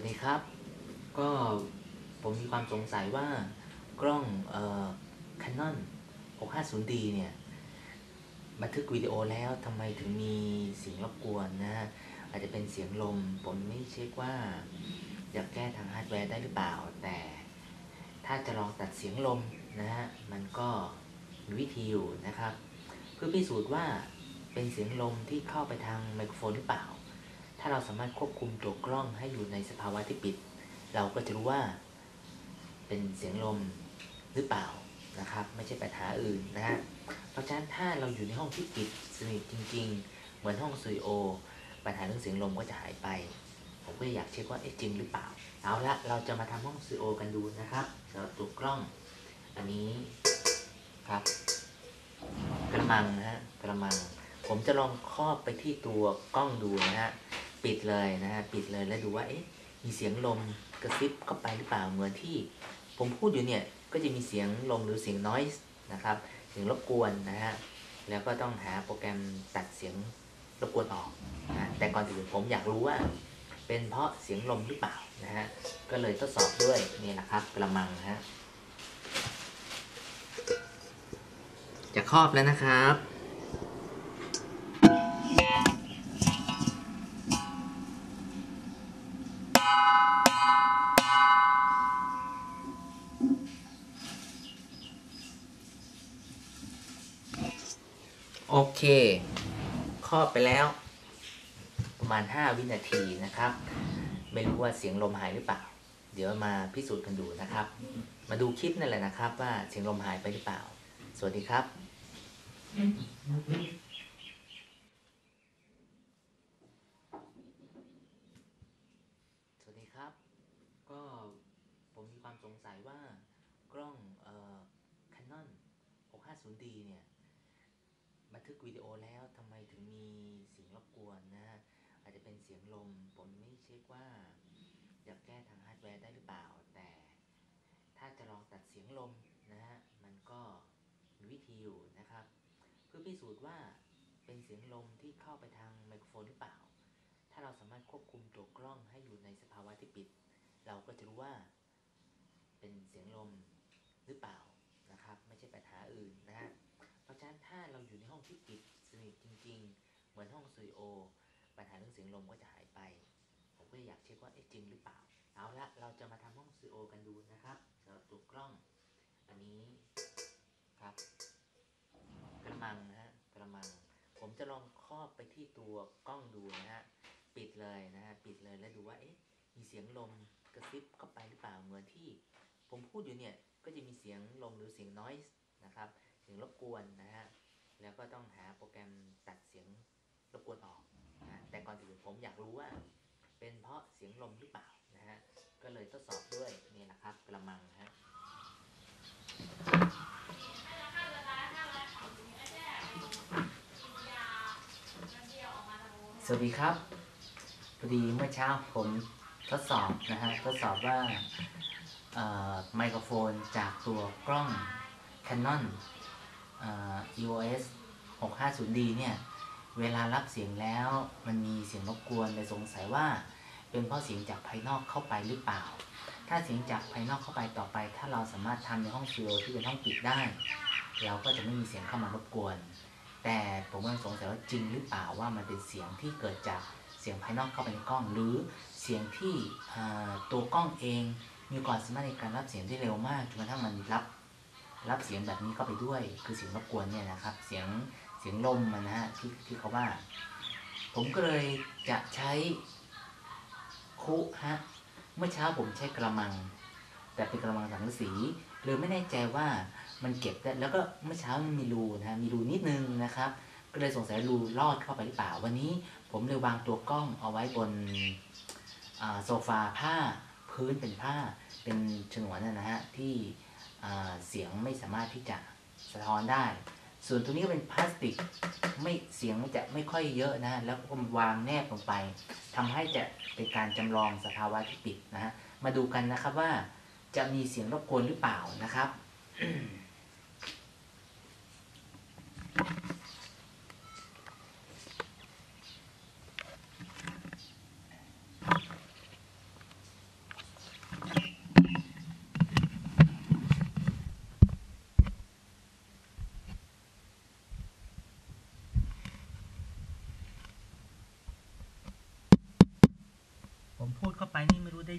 วัสดีครับก็ผมมีความสงสัยว่ากล้องCanon 650D เนี่ยบันทึกวิดีโอแล้วทำไมถึงมีเสียงรบกวนนะฮะอาจจะเป็นเสียงลมผมไม่เช็คว่าจะแก้ทางฮาร์ดแวร์ได้หรือเปล่าแต่ถ้าจะลองตัดเสียงลมนะฮะมันก็มีวิธีอยู่นะครับเพื่อพิสูจน์ว่าเป็นเสียงลมที่เข้าไปทางไมโครโฟนหรือเปล่าถ้าเราสามารถควบคุมตัวกล้องให้อยู่ในสภาวะที่ปิดเราก็จะรู้ว่าเป็นเสียงลมหรือเปล่านะครับไม่ใช่ปัญหาอื่นนะฮะเพราะฉะนั้นถ้าเราอยู่ในห้องที่ปิดสนิทจริงๆเหมือนห้องสตูดิโอปัญหาเรื่องเสียงลมก็จะหายไปผมก็อยากเช็คว่าจริงหรือเปล่าเอาละเราจะมาทำห้องสตูดิโอกันดูนะครับสำหรับตัวกล้องอันนี้ครับกระมังนะฮะกระมังผมจะลองครอบไปที่ตัวกล้องดูนะฮะปิดเลยนะฮะปิดเลยแล้วดูว่ามีเสียงลมกระซิบเข้าไปหรือเปล่าเหมือนที่ผมพูดอยู่เนี่ยก็จะมีเสียงลมหรือเสียง noise นะครับเสียงรบกวนนะฮะแล้วก็ต้องหาโปรแกรมตัดเสียงรบกวนออกนะแต่ก่อนอื่นผมอยากรู้ว่าเป็นเพราะเสียงลมหรือเปล่านะฮะก็เลยทดสอบด้วยนี่แหละครับกระมังนะฮะจะครอบแล้วนะครับโอเคครอบไปแล้วประมาณ5วินาทีนะครับไม่รู้ว่าเสียงลมหายหรือเปล่าเดี๋ยวมาพิสูจน์กันดูนะครับมาดูคลิปนั่นแหละนะครับว่าเสียงลมหายไปหรือเปล่าสวัสดีครับสวัสดีครับก็ผมมีความสงสัยว่ากล้องCanon 650D เนี่ยบันทึกวิดีโอแล้วทำไมถึงมีเสียงรบกวนนะฮะอาจจะเป็นเสียงลมผมไม่เช็คว่าจะแก้ทางฮาร์ดแวร์ได้หรือเปล่าแต่ถ้าจะลองตัดเสียงลมนะฮะมันก็มีวิธีอยู่นะครับเพื่อพิสูจน์ว่าเป็นเสียงลมที่เข้าไปทางไมโครโฟนหรือเปล่าถ้าเราสามารถควบคุมตัวกล้องให้อยู่ในสภาวะที่ปิดเราก็จะรู้ว่าเป็นเสียงลมหรือเปล่านะครับไม่ใช่ปัญหาอื่นนะฮะเพราะฉะนั้นถ้าเราอยู่ในห้องที่ปิดสนิทจริงๆเหมือนห้องสตูดิโอปัญหาเรื่องเสียงลมก็จะหายไปผมก็อยากเช็คว่าจริงหรือเปล่าเอาละเราจะมาทำห้องสตูดิโอกันดูนะครับสำหรับตัวกล้องอันนี้ครับกระมังนะฮะกระมังผมจะลองครอบไปที่ตัวกล้องดูนะฮะปิดเลยนะฮะปิดเลยแล้วดูว่ามีเสียงลมกระซิบเข้าไปหรือเปล่าเหมือนที่ผมพูดอยู่เนี่ยก็จะมีเสียงลมหรือเสียง noise นะครับเสียงรบกวนนะฮะแล้วก็ต้องหาโปรแกรมตัดเสียงรบกวนออกนะแต่ก่อนอื่นผมอยากรู้ว่าเป็นเพราะเสียงลมหรือเปล่านะฮะก็เลยทดสอบด้วยนี่แหละครับกระมังฮะสวัสดีครับพอดีเมื่อเช้าผมทดสอบนะฮะทดสอบว่าไมโครโฟนจากตัวกล้อง Canon EOS 650D เนี่ยเวลารับเสียงแล้วมันมีเสียงรบกวนเลยสงสัยว่าเป็นเพราะเสียงจากภายนอกเข้าไปหรือเปล่าถ้าเสียงจากภายนอกเข้าไปต่อไปถ้าเราสามารถทำในห้องสตูดิโอที่เป็นห้องปิดได้เราก็จะไม่มีเสียงเข้ามารบกวนแต่ผมก็สงสัยว่าจริงหรือเปล่าว่ามันเป็นเสียงที่เกิดจากเสียงภายนอกเข้าไปในกล้องหรือเสียงที่ตัวกล้องเองมีความสามารถในการรับเสียงได้เร็วมากจนกระทั่งมันรับเสียงแบบนี้เข้าไปด้วยคือเสียงรบกวนเนี่ยนะครับเสียงลมมันนะฮะที่เขาว่าผมก็เลยจะใช้คุฮะเมื่อเช้าผมใช้กระมังแต่เป็นกระมังสังกะสีเลยไม่แน่ใจว่ามันเก็บได้แล้วก็เมื่อเช้ามันมีรูนะมีรูนิดนึงนะครับก็เลยสงสัยรูลอดเข้าไปหรือเปล่าวันนี้ผมเลยวางตัวกล้องเอาไว้บนโซฟาผ้าพื้นเป็นผ้าเป็นฉนวนนะฮะที่เสียงไม่สามารถที่จะสะท้อนได้ส่วนตัวนี้ก็เป็นพลาสติกไม่เสียงมันจะไม่ค่อยเยอะนะแล้วก็วางแนบลงไปทำให้จะเป็นการจำลองสภาวะที่ปิดนะฮะมาดูกันนะครับว่าจะมีเสียงรบกวนหรือเปล่านะครับ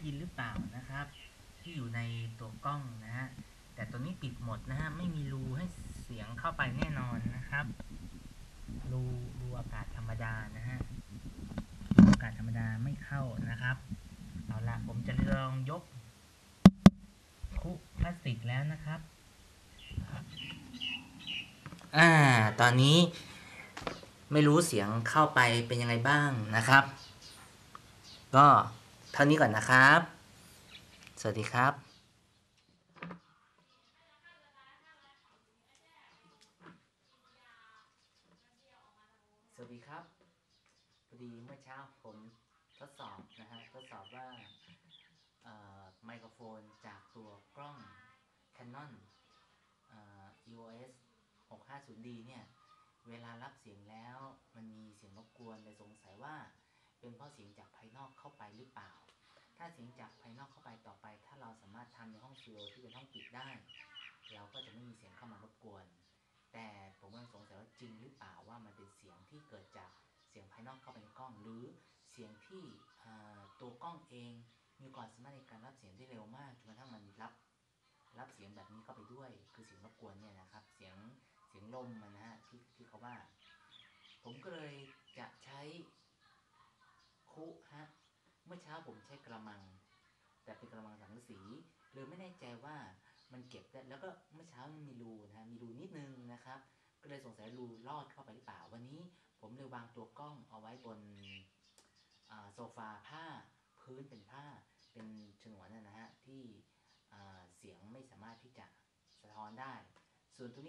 ยินหรือเปล่านะครับที่อยู่ในตัวกล้องนะฮะแต่ตัวนี้ปิดหมดนะฮะไม่มีรูให้เสียงเข้าไปแน่นอนนะครับรูอากาศธรรมดานะฮะรูอากาศธรรมดาไม่เข้านะครับเอาละผมจะลองยกคุพลาสติกแล้วนะครับตอนนี้ไม่รู้เสียงเข้าไปเป็นยังไงบ้างนะครับก็เท่านี้ก่อนนะครับสวัสดีครับสวัสดีครับพอดีเมื่อเช้าผมทดสอบนะฮะทดสอบว่าไมโครโฟนจากตัวกล้อง Canon EOS 650D เนี่ยเวลารับเสียงแล้วมันมีเสียงรบกวนเลยสงสัยว่าเป็นเพราะเสียงจากภายนอกเข้าไปหรือเปล่าถ้าเสียงจากภายนอกเข้าไปต่อไปถ้าเราสามารถทำในห้องสตูดิโอที่เป็นห้องปิดได้เราก็จะไม่มีเสียงเข้ามารบกวนแต่ผมกำลังสงสัยว่าจริงหรือเปล่าว่ามันเป็นเสียงที่เกิดจากเสียงภายนอกเข้าไปในกล้องหรือเสียงที่ตัวกล้องเองมีความสามารถในการรับเสียงได้เร็วมากจนกระทั่งมันรับเสียงแบบนี้เข้าไปด้วยคือเสียงรบกวนเนี่ยนะครับเสียงลมมันนะฮะที่เขาว่าผมก็เลยจะใช้คุฮะเมื่อเช้าผมใช้กระมังแต่เป็นกระมังสังกะสีเลยไม่แน่ใจว่ามันเก็บได้แล้วก็เมื่อเช้ามันมีรูนะฮะมีรูนิดนึงนะครับก็เลยสงสัยรูลอดเข้าไปหรือเปล่าวันนี้ผมเลยวางตัวกล้องเอาไว้บนโซฟาผ้าพื้นเป็นผ้าเป็นฉนวนนะฮะที่เสียงไม่สามารถที่จะสะท้อนได้ส่วนตัวนี้